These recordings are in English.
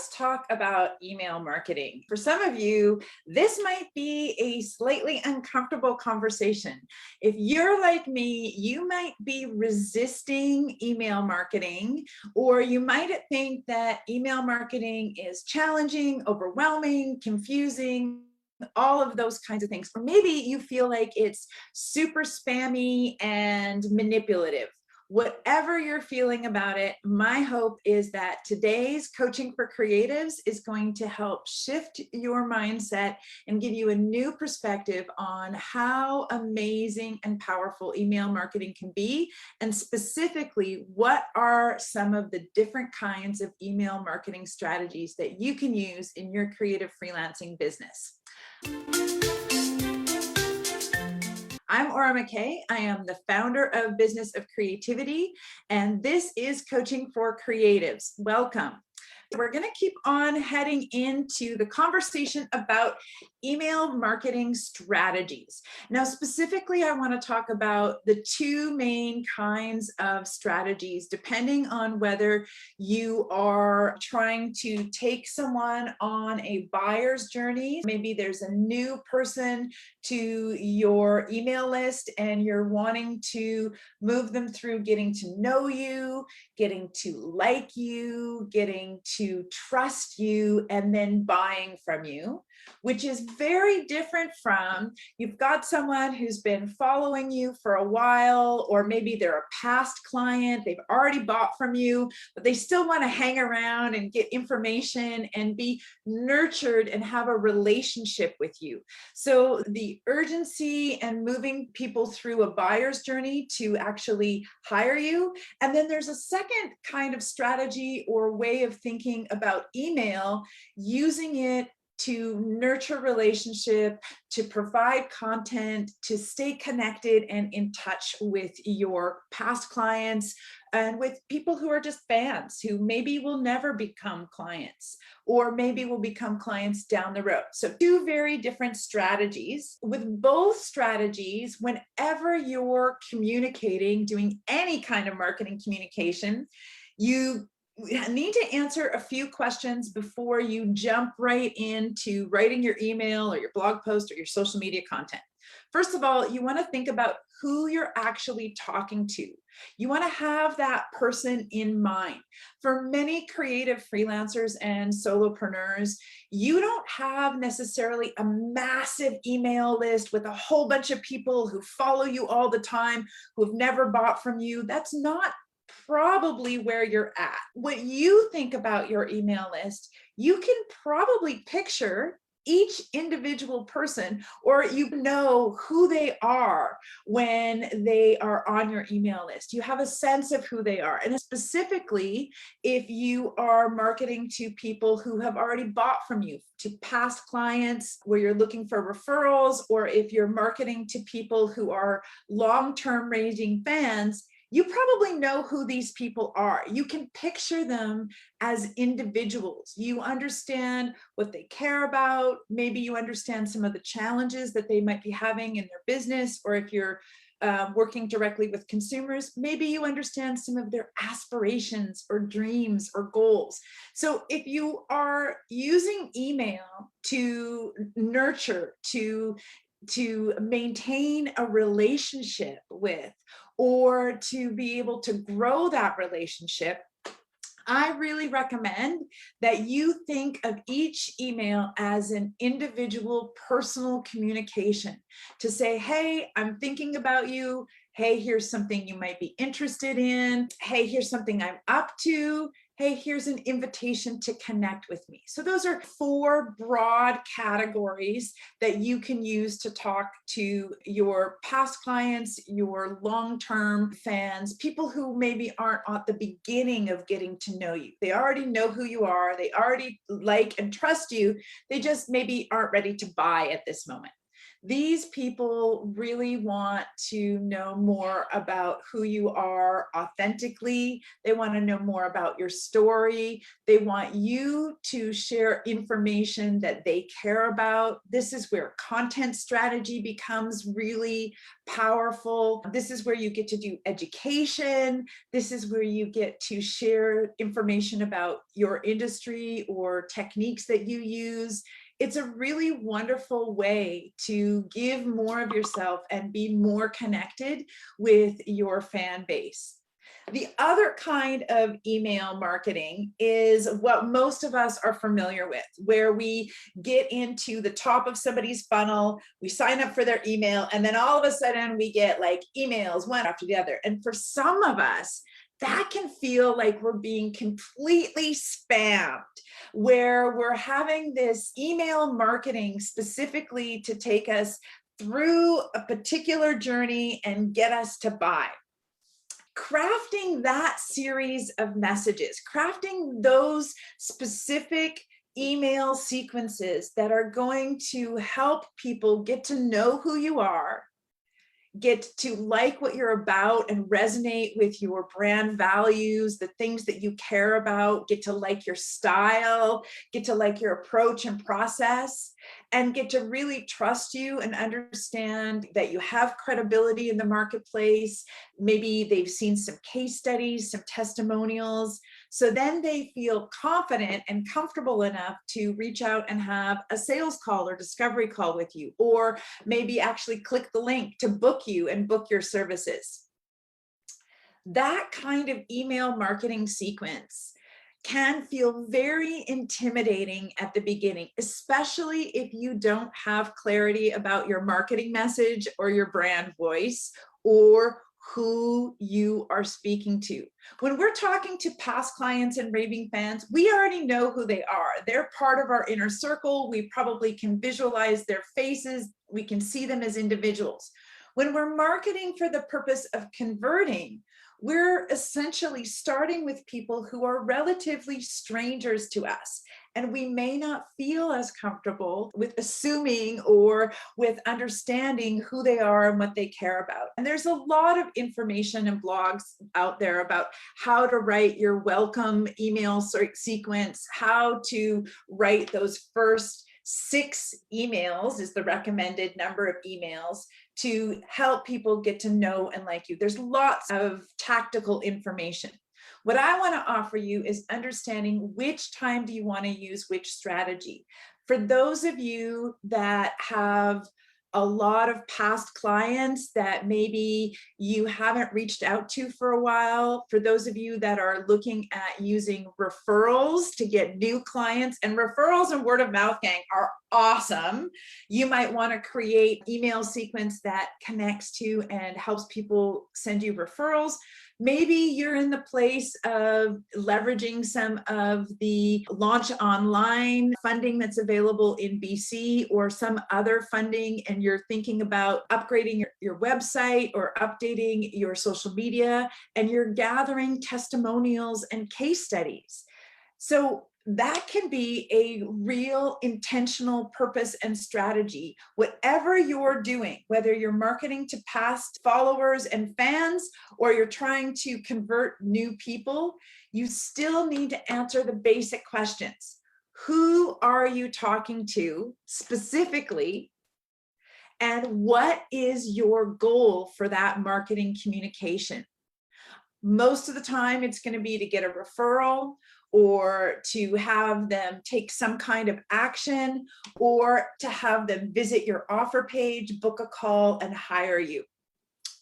let's talk about email marketing. For some of you, this might be a slightly uncomfortable conversation. If you're like me, you might be resisting email marketing, or you might think that email marketing is challenging, overwhelming, confusing, all of those kinds of things. Or maybe you feel like it's super spammy and manipulative. Whatever you're feeling about it, my hope is that today's Coaching for Creatives is going to help shift your mindset and give you a new perspective on how amazing and powerful email marketing can be, and specifically, what are some of the different kinds of email marketing strategies that you can use in your creative freelancing business. I'm McKay. I am the founder of Business of Creativity, and this is Coaching for Creatives. Welcome. We're going to keep on heading into the conversation about email marketing strategies. Now, specifically, I want to talk about the two main kinds of strategies, depending on whether you are trying to take someone on a buyer's journey. Maybe there's a new person to your email list and you're wanting to move them through getting to know you, getting to like you, getting to trust you, and then buying from you, which is very different from you've got someone who's been following you for a while, or maybe they're a past client, they've already bought from you, but they still want to hang around and get information and be nurtured and have a relationship with you. So the urgency and moving people through a buyer's journey to actually hire you. And then there's a second kind of strategy or way of thinking about email, using it to nurture relationship, to provide content, to stay connected and in touch with your past clients and with people who are just fans who maybe will never become clients or maybe will become clients down the road. So two very different strategies. With both strategies, whenever you're communicating, doing any kind of marketing communication, you need to answer a few questions before you jump right into writing your email or your blog post or your social media content. First of all, you want to think about who you're actually talking to. You want to have that person in mind. For many creative freelancers and solopreneurs, you don't have necessarily a massive email list with a whole bunch of people who follow you all the time, who have never bought from you. That's not probably where you're at. When you think about your email list, you can probably picture each individual person, or you know who they are when they are on your email list. You have a sense of who they are. And specifically, if you are marketing to people who have already bought from you, to past clients where you're looking for referrals, or if you're marketing to people who are long-term raging fans, you probably know who these people are. You can picture them as individuals. You understand what they care about. Maybe you understand some of the challenges that they might be having in their business, or if you're working directly with consumers, maybe you understand some of their aspirations or dreams or goals. So if you are using email to nurture, to maintain a relationship with, or to be able to grow that relationship, I really recommend that you think of each email as an individual personal communication to say, hey, I'm thinking about you. Hey, here's something you might be interested in. Hey, here's something I'm up to. Hey, here's an invitation to connect with me. So those are four broad categories that you can use to talk to your past clients, your long-term fans, people who maybe aren't at the beginning of getting to know you. They already know who you are. They already like and trust you. They just maybe aren't ready to buy at this moment. These people really want to know more about who you are authentically. They want to know more about your story. They want you to share information that they care about. This is where content strategy becomes really powerful. This is where you get to do education. This is where you get to share information about your industry or techniques that you use. It's a really wonderful way to give more of yourself and be more connected with your fan base. The other kind of email marketing is what most of us are familiar with, where we get into the top of somebody's funnel, we sign up for their email, and then all of a sudden we get like emails one after the other. And for some of us, that can feel like we're being completely spammed, where we're having this email marketing specifically to take us through a particular journey and get us to buy. Crafting that series of messages, crafting those specific email sequences that are going to help people get to know who you are, get to like what you're about and resonate with your brand values, the things that you care about, get to like your style, get to like your approach and process, and get to really trust you and understand that you have credibility in the marketplace. Maybe they've seen some case studies, some testimonials. So then they feel confident and comfortable enough to reach out and have a sales call or discovery call with you, or maybe actually click the link to book you and book your services. That kind of email marketing sequence can feel very intimidating at the beginning, especially if you don't have clarity about your marketing message or your brand voice or who you are speaking to. When we're talking to past clients and raving fans, we already know who they are. They're part of our inner circle. We probably can visualize their faces. We can see them as individuals. When we're marketing for the purpose of converting, we're essentially starting with people who are relatively strangers to us, and we may not feel as comfortable with assuming or with understanding who they are and what they care about. And there's a lot of information and blogs out there about how to write your welcome email sequence, how to write those first 6 emails is the recommended number of emails to help people get to know and like you. There's lots of tactical information. What I want to offer you is understanding which time do you want to use which strategy. For those of you that have a lot of past clients that maybe you haven't reached out to for a while, for those of you that are looking at using referrals to get new clients, and referrals and word of mouth, gang, are awesome. You might want to create email sequence that connects to and helps people send you referrals. Maybe you're in the place of leveraging some of the launch online funding that's available in BC or some other funding, and you're thinking about upgrading your website or updating your social media, and you're gathering testimonials and case studies. So that can be a real intentional purpose and strategy. Whatever you're doing, whether you're marketing to past followers and fans, or you're trying to convert new people, you still need to answer the basic questions. Who are you talking to specifically? And what is your goal for that marketing communication? Most of the time, it's going to be to get a referral, or to have them take some kind of action, or to have them visit your offer page, book a call, and hire you.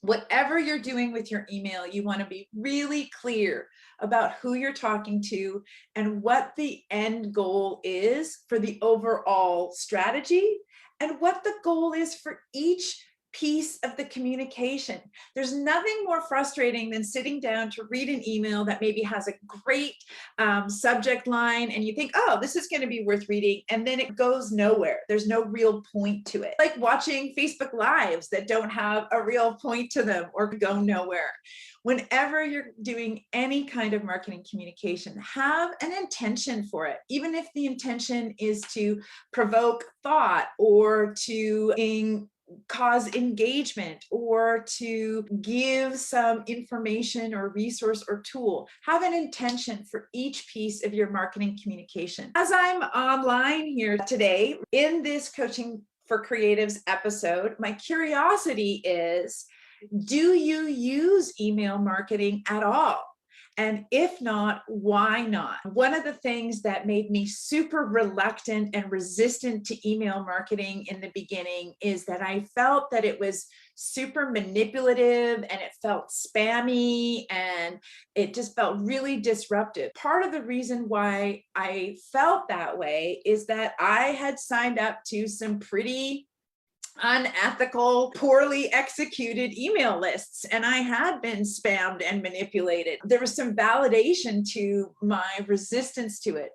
Whatever you're doing with your email, you want to be really clear about who you're talking to and what the end goal is for the overall strategy, and what the goal is for each piece of the communication. There's nothing more frustrating than sitting down to read an email that maybe has a great subject line, and you think, oh, this is going to be worth reading, and then it goes nowhere. There's no real point to it. Like watching Facebook Lives that don't have a real point to them or go nowhere. Whenever you're doing any kind of marketing communication, have an intention for it, even if the intention is to provoke thought or to cause engagement or to give some information or resource or tool. Have an intention for each piece of your marketing communication. As I'm online here today in this Coaching for Creatives episode, my curiosity is, do you use email marketing at all? And if not, why not? One of the things that made me super reluctant and resistant to email marketing in the beginning is that I felt that it was super manipulative and it felt spammy and it just felt really disruptive. Part of the reason why I felt that way is that I had signed up to some pretty unethical, poorly executed email lists, and I had been spammed and manipulated. There was some validation to my resistance to it.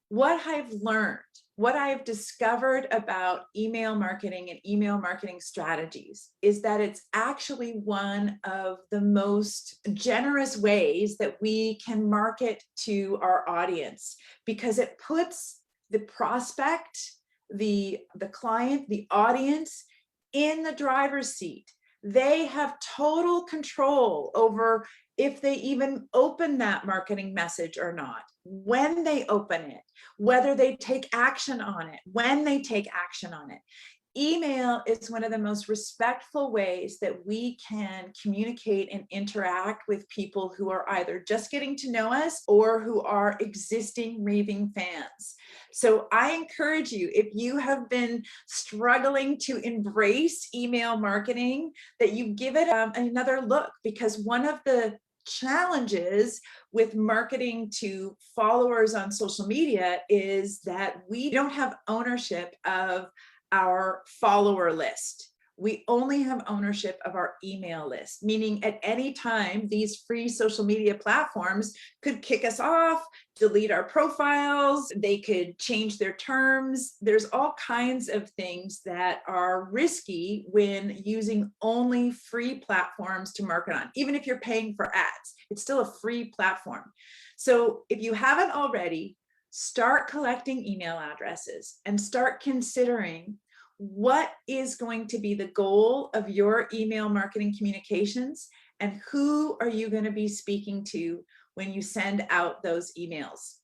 What I've learned, what I've discovered about email marketing and email marketing strategies is that it's actually one of the most generous ways that we can market to our audience, because it puts the prospect, the client, the audience in the driver's seat. They have total control over if they even open that marketing message or not, when they open it, whether they take action on it, when they take action on it. Email is one of the most respectful ways that we can communicate and interact with people who are either just getting to know us or who are existing raving fans. So I encourage you, if you have been struggling to embrace email marketing, that you give it another look, because one of the challenges with marketing to followers on social media is that we don't have ownership of our follower list. We only have ownership of our email list, meaning at any time, these free social media platforms could kick us off, delete our profiles, they could change their terms. There's all kinds of things that are risky when using only free platforms to market on. Even if you're paying for ads, it's still a free platform. So if you haven't already, start collecting email addresses and start considering what is going to be the goal of your email marketing communications and who are you going to be speaking to when you send out those emails.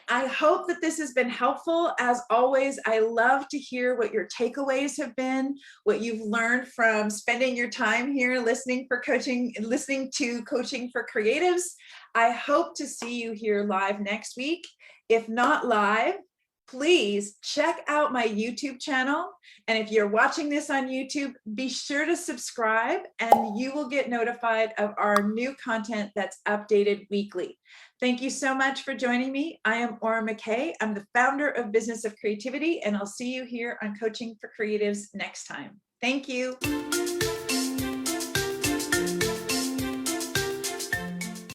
I hope that this has been helpful. As always, I love to hear what your takeaways have been, what you've learned from spending your time here listening to Coaching for Creatives. I hope to see you here live next week. If not live, please check out my YouTube channel. And if you're watching this on YouTube, be sure to subscribe and you will get notified of our new content that's updated weekly. Thank you so much for joining me. I am McKay. I'm the founder of Business of Creativity, and I'll see you here on Coaching for Creatives next time. Thank you.